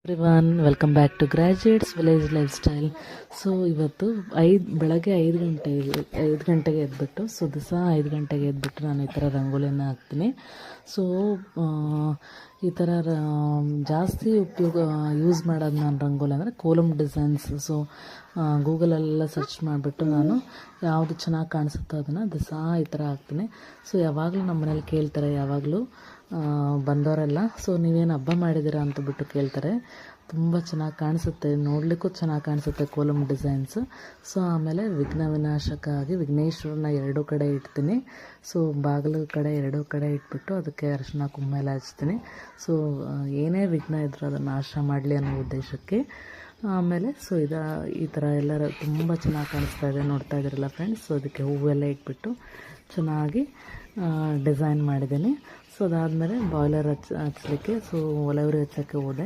Everyone welcome back to graduates village lifestyle. So ಇವತ್ತು ಬೆಳಗ್ಗೆ 5 ಗಂಟೆಗೆ ಎದ್ಬಿಟ್ಟು, ಸೊ ದಿವಸ 5 ಗಂಟೆಗೆ ಎದ್ಬಿಟ್ಟು ನಾನು ಈ ಥರ ರಂಗೋಲಿಯನ್ನು ಹಾಕ್ತೀನಿ. ಸೊ ಈ ಥರ ಜಾಸ್ತಿ ಯೂಸ್ ಮಾಡೋದು ನಾನು ರಂಗೋಲಿ ಅಂದರೆ ಕೋಲಮ್ ಡಿಸೈನ್ಸ್. ಸೊ ಗೂಗಲಲ್ಲೆಲ್ಲ ಸರ್ಚ್ ಮಾಡಿಬಿಟ್ಟು ನಾನು ಯಾವುದು ಚೆನ್ನಾಗಿ ಕಾಣಿಸುತ್ತೋ ಅದನ್ನು ದಿವಸ ಈ ಥರ ಹಾಕ್ತೀನಿ. ಸೊ ಯಾವಾಗಲೂ ನಮ್ಮ ಮನೇಲಿ ಕೇಳ್ತಾರೆ, ಯಾವಾಗಲೂ ಬಂದವರೆಲ್ಲ, ಸೊ ನೀವೇನು ಹಬ್ಬ ಮಾಡಿದ್ದೀರಾ ಅಂತ ಬಿಟ್ಟು ಕೇಳ್ತಾರೆ. ತುಂಬ ಚೆನ್ನಾಗಿ ಕಾಣಿಸುತ್ತೆ, ನೋಡಲಿಕ್ಕೂ ಚೆನ್ನಾಗಿ ಕಾಣಿಸುತ್ತೆ ಕೋಲಮ್ ಡಿಸೈನ್ಸ್. ಸೊ ಆಮೇಲೆ ವಿಘ್ನ ವಿನಾಶಕ್ಕಾಗಿ ವಿಘ್ನೇಶ್ವರನ ಎರಡೂ ಕಡೆ ಇಡ್ತೀನಿ. ಸೊ ಬಾಗಿಲು ಕಡೆ ಎರಡೂ ಕಡೆ ಇಟ್ಬಿಟ್ಟು ಅದಕ್ಕೆ ಅರಿಶಿನ ಕುಂಕುಮ ಎಲ್ಲ ಹಚ್ತೀನಿ. ಸೊ ಏನೇ ವಿಘ್ನ ಇದ್ದರೂ ಅದನ್ನು ನಾಶ ಮಾಡಲಿ ಅನ್ನೋ ಉದ್ದೇಶಕ್ಕೆ. ಆಮೇಲೆ ಸೊ ಈ ಥರ ಎಲ್ಲರ ತುಂಬ ಚೆನ್ನಾಗಿ ಕಾಣಿಸ್ತಾ ಇದೆ, ನೋಡ್ತಾ ಇದ್ದೀರಲ್ಲ ಫ್ರೆಂಡ್ಸ್. ಸೊ ಅದಕ್ಕೆ ಹೂವೆಲ್ಲ ಇಟ್ಬಿಟ್ಟು ಚೆನ್ನಾಗಿ ಡಿಸೈನ್ ಮಾಡಿದ್ದೀನಿ. ಸೊ ಅದಾದಮೇಲೆ ಬಾಯ್ಲರ್ ಹಚ್ಚಲಿಕ್ಕೆ, ಸೊ ಒಲೆ ಉರಿ ಹಚ್ಚೋಕ್ಕೆ ಹೋದೆ.